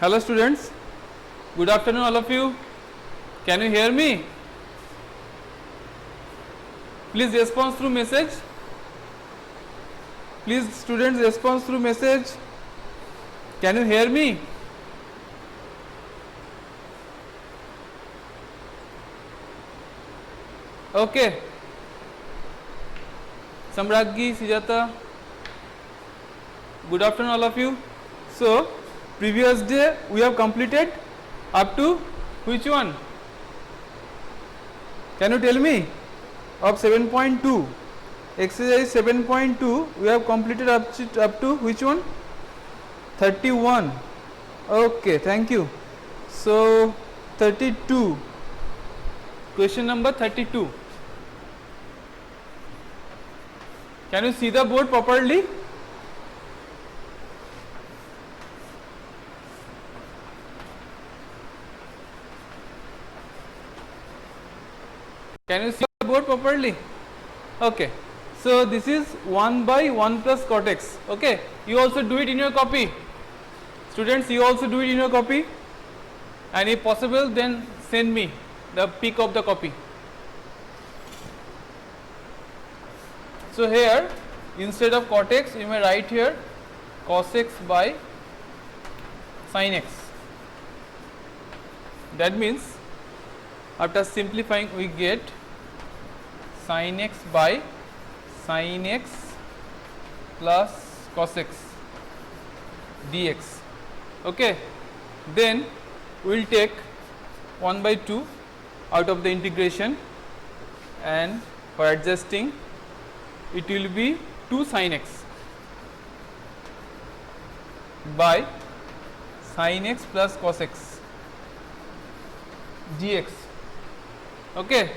Hello students, good afternoon all of you. Can you hear me? Please respond through message. Please students respond through message. Can you hear me? Okay. Samraggi, Sujata, good afternoon all of you. So, previous day we have completed up to which one? Can you tell me? Of 7.2. Exercise 7.2 we have completed up to which one? 31. Okay, thank you. So, 32. Question number 32. Can you see the board properly? Can you see the board properly? Okay. So this is 1 by 1 plus cot x. Okay. You also do it in your copy. Students, you also do it in your copy. And if possible, then send me the pic of the copy. So here, instead of cot x, you may write here cos x by sin x. That means, after simplifying, we get sin x by sin x plus cos x dx. Okay. Then we will take 1 by 2 out of the integration, and for adjusting it will be 2 sin x by sin x plus cos x dx. Okay.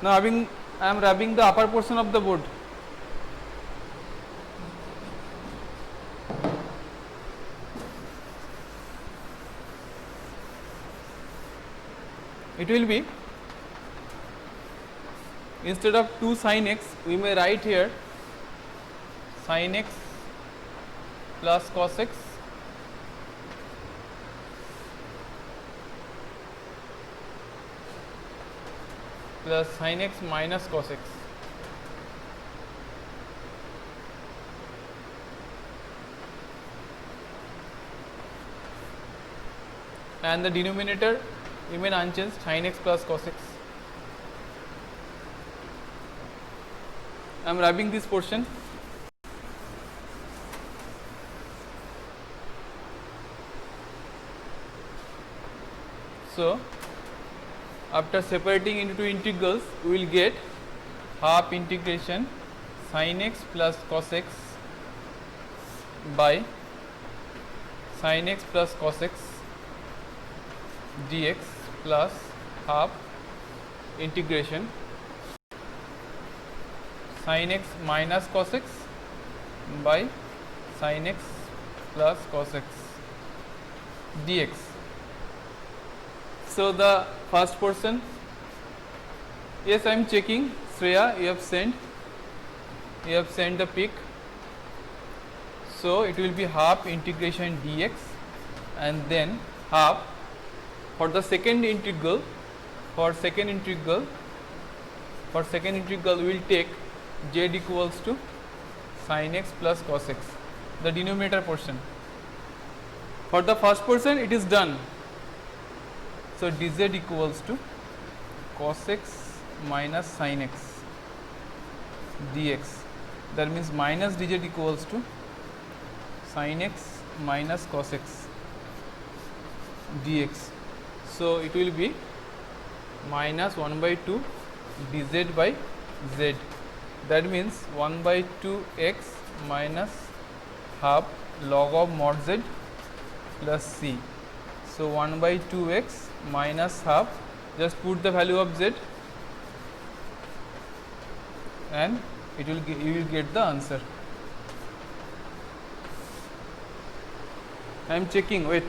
Now I am rubbing the upper portion of the board. It will be, instead of 2 sin x, we may write here sin x plus cos x plus sin x minus cos x. And the denominator remain unchanged, sin x plus cos x. I am rubbing this portion. So, after separating into two integrals, we will get half integration sin x plus cos x by sin x plus cos x dx plus half integration sin x minus cos x by sin x plus cos x dx. So the first portion, yes, I am checking. Shreya, you have sent the pic. So it will be half integration dx, and then half for the second integral. For second integral we will take z equals to sin x plus cos x, the denominator portion. For the first portion it is done. So dz equals to cos x minus sin x dx. That means minus dz equals to sin x minus cos x dx. So it will be minus 1 by 2 dz by z. That means 1 by 2 x minus half log of mod z plus c. So 1 by 2 x minus half, just put the value of z and you will get the answer. I am checking, wait.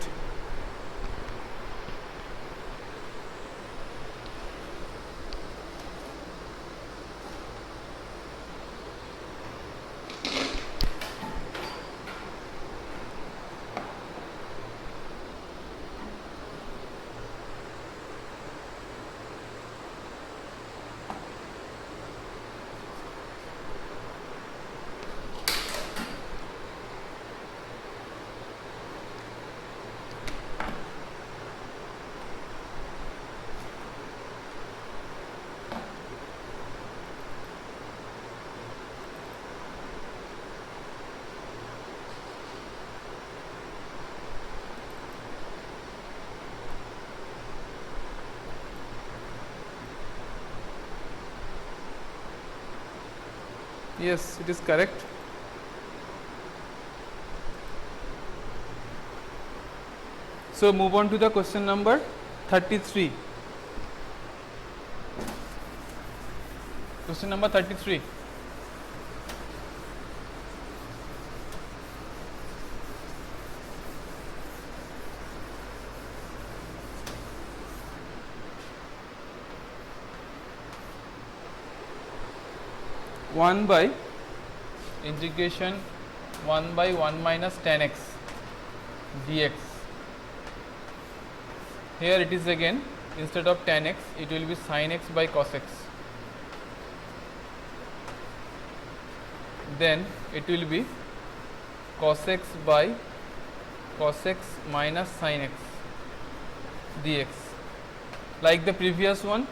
Yes, it is correct. So move on to the question number 33. Question number 33. One by integration 1 by 1 minus tan x dx. Here it is again, instead of tan x it will be sin x by cos x. Then it will be cos x by cos x minus sin x dx. Like the previous one,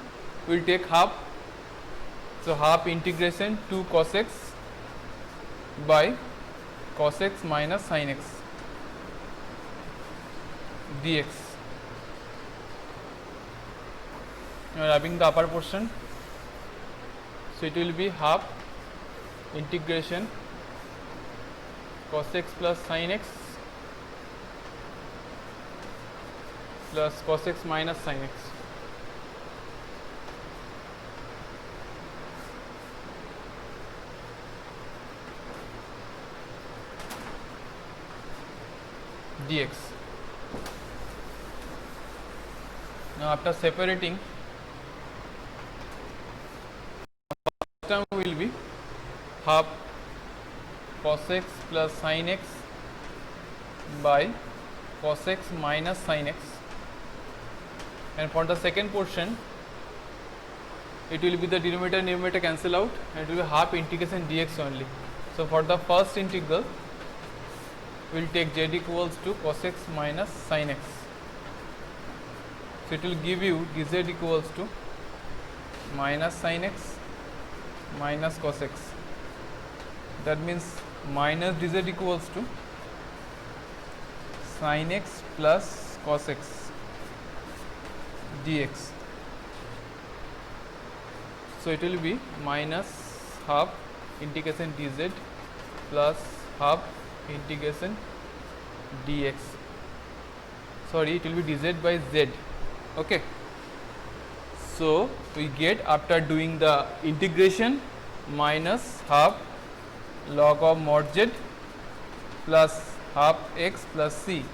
we will take half. So half integration 2 cos x by cos x minus sin x dx. Now rubbing the upper portion, so it will be half integration cos x plus sin x plus cos x minus sin x. Dx. Now after separating, first term will be half cos x plus sin x by cos x minus sin x, and for the second portion it will be the denominator and numerator cancel out, and it will be half integration dx only. So for the first integral we will take z equals to cos x minus sin x. So it will give you dz equals to minus sin x minus cos x. That means minus dz equals to sin x plus cos x dx. So it will be minus half integration dz plus half integration dx. Sorry, it will be dz by z. Okay. So we get, after doing the integration, minus half log of mod z plus half x plus c.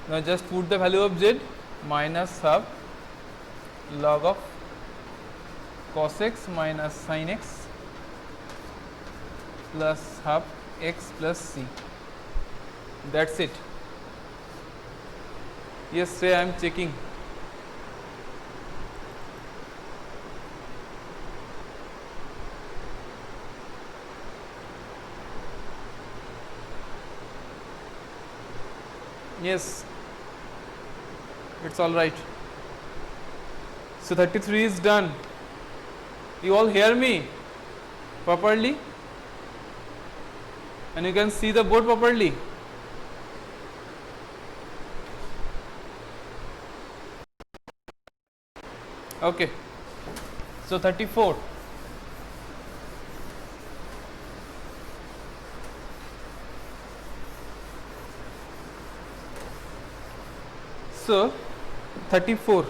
Now just put the value of z, minus half log of cos x minus sin x plus half x plus c. That's it. Yes, say I am checking. Yes, it's all right. So 33 is done. You all hear me properly? And you can see the board properly? Okay. So 34. So 34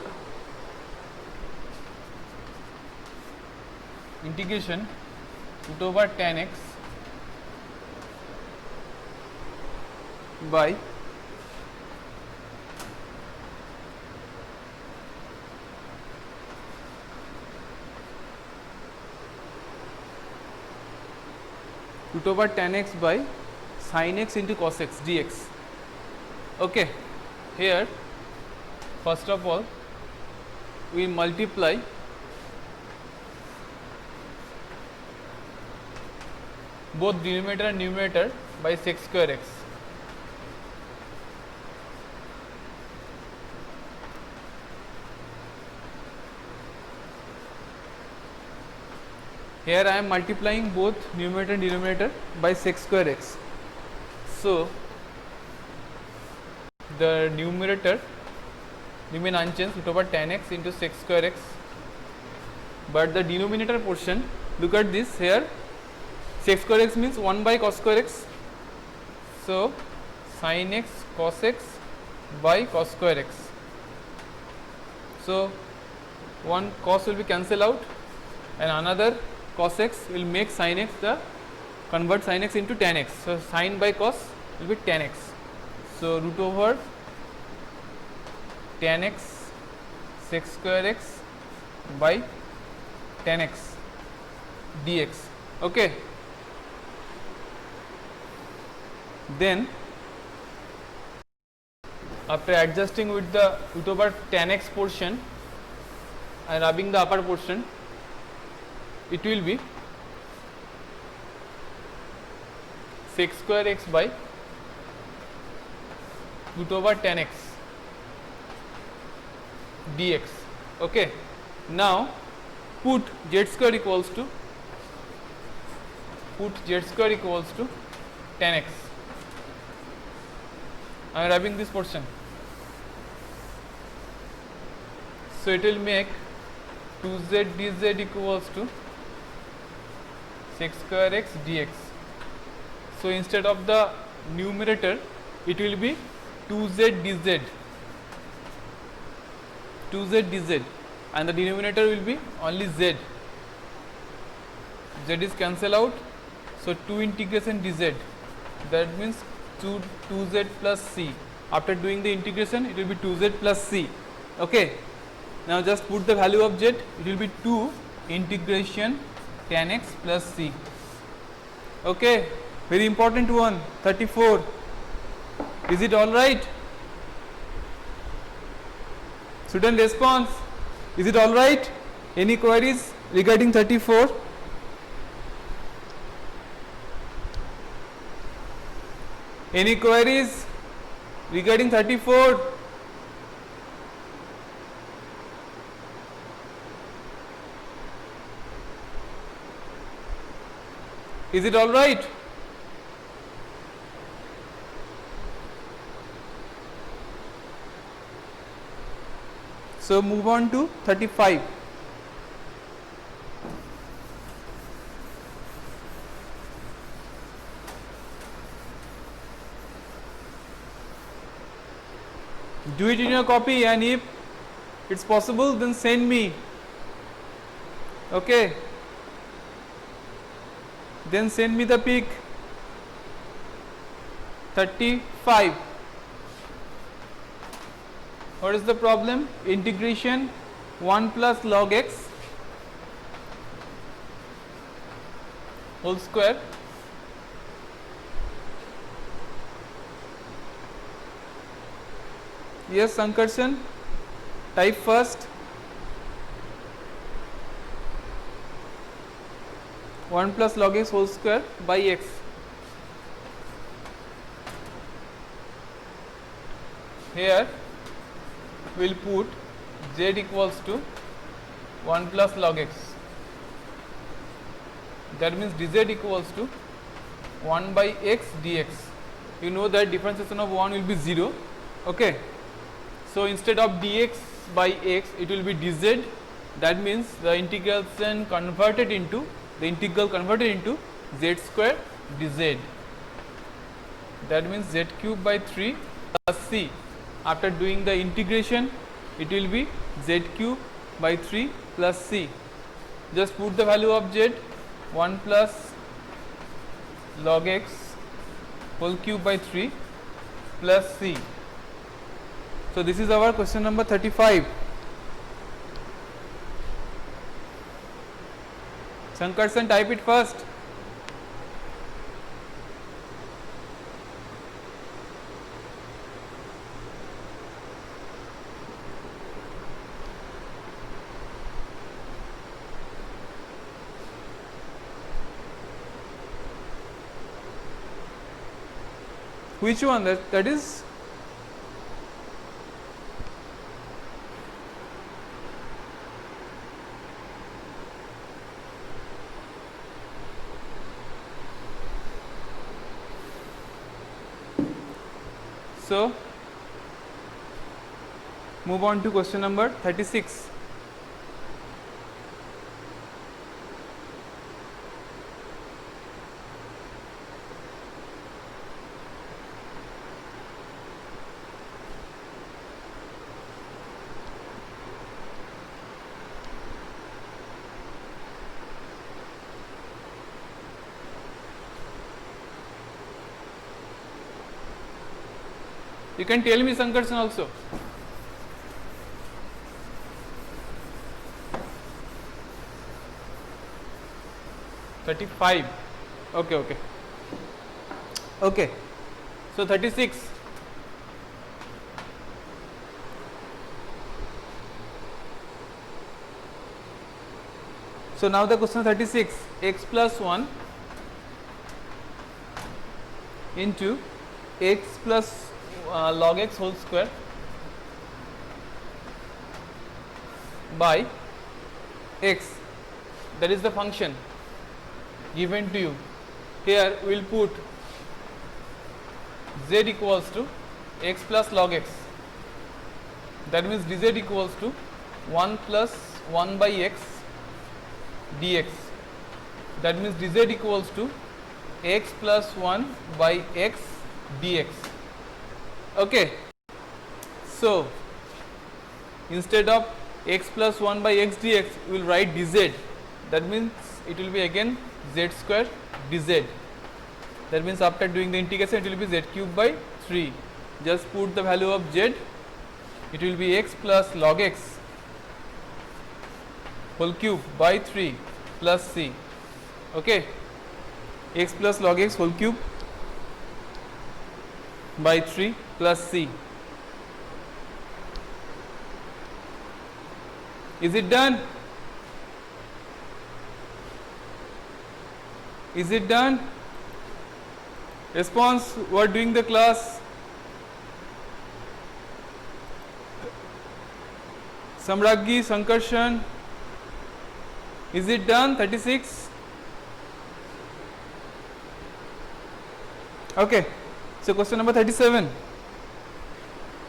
integration root over tan x by root over tan x by sin x into cos x dx. Okay, here first of all we multiply both denominator and numerator by sec square x. Here I am multiplying both numerator and denominator by sec square x. So the numerator remain unchanged, root over tan x into sec square x, but the denominator portion, look at this, here sec square x means 1 by cos square x. So sin x cos x by cos square x. So one cos will be cancelled out and another cos x will make sin x convert sin x into tan x. So sin by cos will be tan x. So root over tan x sec square x by tan x dx. Okay. Then after adjusting with the root over tan x portion and rubbing the upper portion, it will be sec square x by root over tan x dx. Okay. Now put z square equals to tan x. I am rubbing this portion. So it will make 2z dz equals to sec square x dx. So instead of the numerator, it will be 2z dz, and the denominator will be only z. Z is cancelled out, so 2 integration dz, that means 2z plus c. After doing the integration, it will be 2z plus c. Okay. Now just put the value of z, it will be 2 integration tan x plus c. Okay. Very important one, 34. Is it all right? Student response. Is it all right? Any queries regarding 34? Any queries regarding 34? Is it all right? So move on to 35. Do it in your copy, and if it's possible, then send me. Okay. Then send me the pic. 35. What is the problem? Integration 1 plus log x whole square Yes, Sankarshan, type first. 1 plus log x whole square by x. Here we will put z equals to 1 plus log x. That means dz equals to 1 by x dx. You know that differentiation of 1 will be 0. Okay. So instead of dx by x, it will be dz. That means the integral converted into z square dz. That means z cube by 3 plus c. After doing the integration, it will be z cube by 3 plus c. Just put the value of z, 1 plus log x whole cube by 3 plus c. So this is our question number 35. Sankarshan, type it first. Which one? That is so move on to question number 36. You can tell me Sankarshan also. $35. Okay. Okay. So 36. So now the question 36, x plus 1 into x plus log x whole square by x, that is the function given to you. Here we will put z equals to x plus log x, that means dz equals to 1 plus 1 by x dx, that means dz equals to x plus 1 by x dx. Okay, so instead of x plus 1 by x dx we will write dz, that means it will be again z square dz, that means after doing the integration it will be z cube by 3. Just put the value of z, it will be x plus log x whole cube by 3 plus c. Okay, x plus log x whole cube by 3 plus c. Is it done? Is it done? Response, who are doing the class? Samraghi, Sankarshan. Is it done? 36. Okay. So question number 37.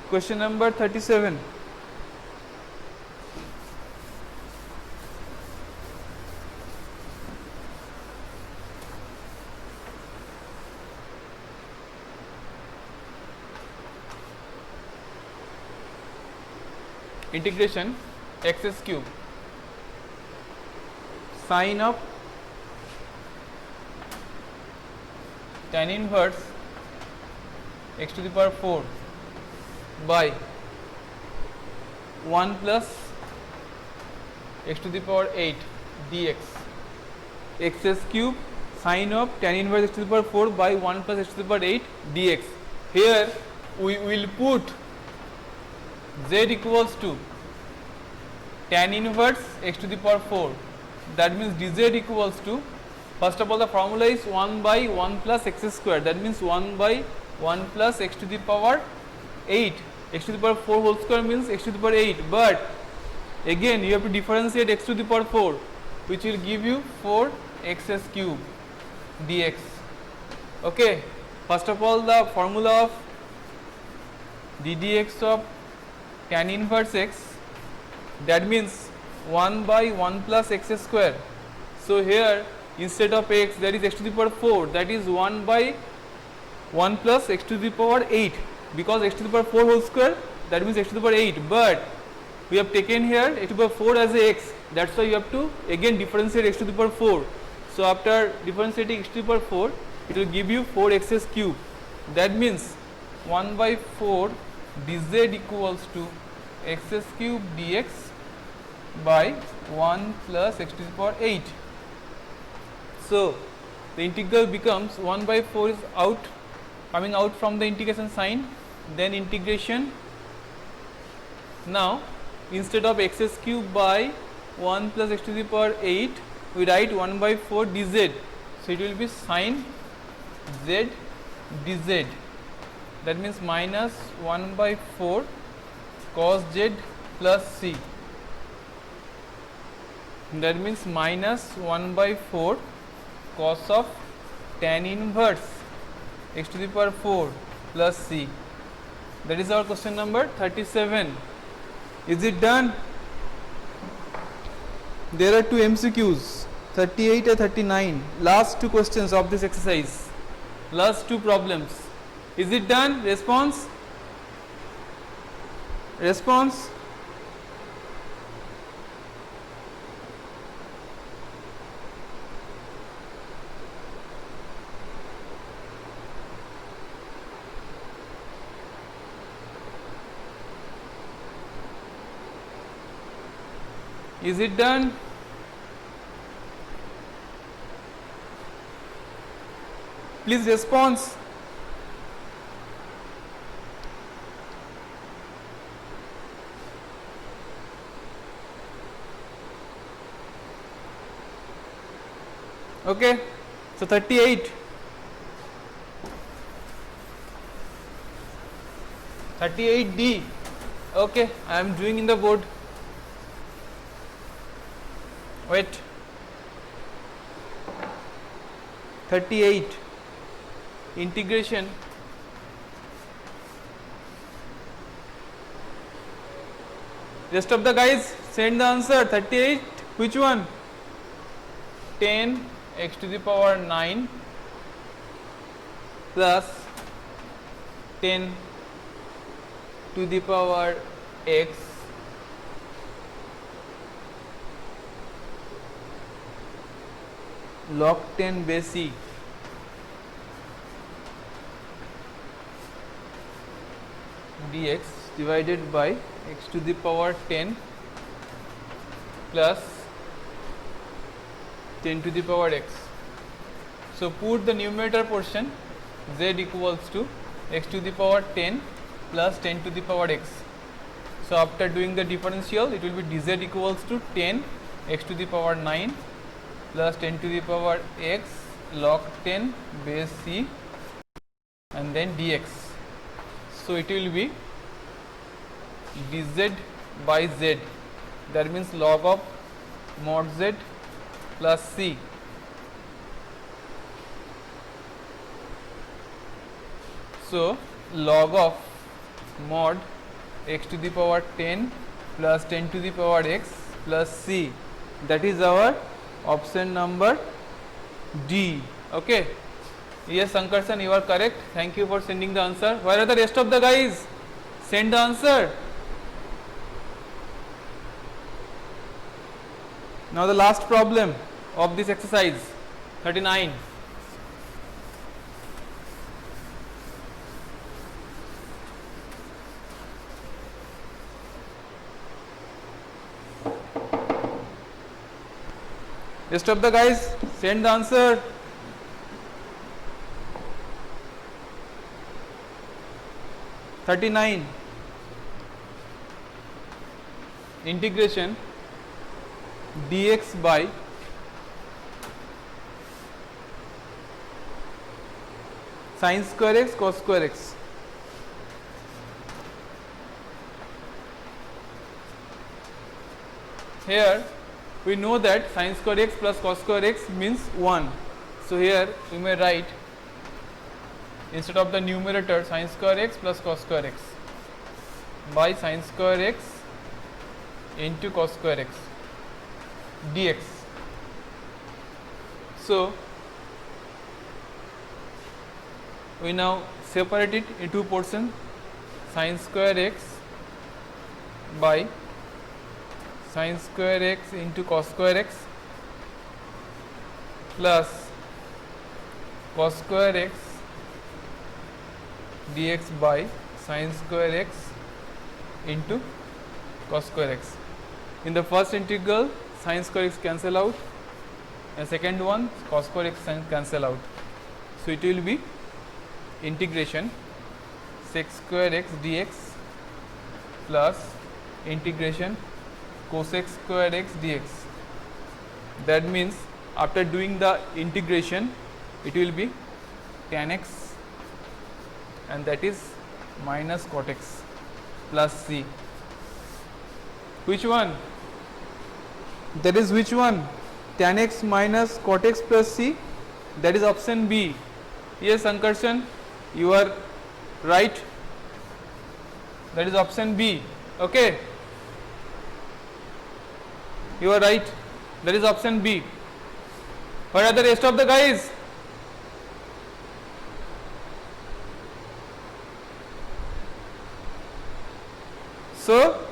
Question number 37. Integration x cube sine of tan inverse x to the power 4 by 1 plus x to the power 8 dx, x cube sine of tan inverse x to the power 4 by 1 plus x to the power 8 dx. Here we will put z equals to tan inverse x to the power 4, that means dz equals to, first of all the formula is 1 by 1 plus x square, that means 1 by 1 plus x to the power 8, x to the power 4 whole square means x to the power 8, but again you have to differentiate x to the power 4, which will give you 4x cube dx. Okay, first of all the formula of ddx of tan inverse x, that means 1 by 1 plus x square. So here instead of x, there is x to the power 4, that is 1 by 1 plus x to the power 8, because x to the power 4 whole square, that means x to the power 8, but we have taken here x to the power 4 as a x, that's why you have to again differentiate x to the power 4. So after differentiating x to the power 4, it will give you 4x cube, that means 1 by 4 dz equals to x cube dx by 1 plus x to the power 8. So the integral becomes 1 by 4 is out, coming out from the integration sign, then integration. Now instead of x cube by 1 plus x to the power 8, we write 1 by 4 dz, so it will be sine z dz, that means minus 1 by 4 cos z plus c, that means minus 1 by 4 cos of tan inverse x to the power 4 plus c. That is our question number 37. Is it done? There are two MCQs, 38 and 39, last two questions of this exercise, last two problems. Is it done? Response? Response? Is it done? Please response. Okay, so 38. 38D. Okay, I am doing in the board. Wait. 38 integration rest of the guys send the answer. 38 which one? 10 x to the power 9 plus 10 to the power x log 10 base e dx divided by x to the power 10 plus 10 to the power x. So put the numerator portion z equals to x to the power 10 plus 10 to the power x. So after doing the differential, it will be dz equals to 10 x to the power 9 plus 10 to the power x log 10 base c and then dx. So it will be dz by z, that means log of mod z plus c. So log of mod x to the power 10 plus 10 to the power x plus c, that is our option number D. Okay. Yes, Sankarshan, you are correct. Thank you for sending the answer. Where are the rest of the guys? Send the answer. Now the last problem of this exercise, 39. Rest of the guys send the answer. Integration dx by sin square x cos square x. Here we know that sin square x plus cos square x means 1. So here we may write, instead of the numerator, sin square x plus cos square x by sin square x into cos square x dx. So we now separate it into portion, sin square x by sin square x into cos square x plus cos square x dx by sin square x into cos square x. In the first integral, sin square x cancel out, and second one cos square x cancel out. So it will be integration sec square x dx plus integration cosec square x dx. That means after doing the integration, it will be tan x, and that is minus cot x plus c. Which one? That is which one? Tan x minus cot x plus c. That is option B. Yes, Sankarshan, you are right. That is option B. Okay. You are right. That is option B. Where are the rest of the guys? So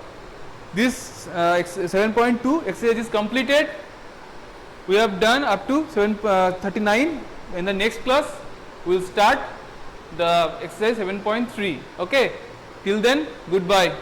this 7.2 exercise is completed. We have done up to 39. In the next class, we will start the exercise 7.3. Okay. Till then, goodbye.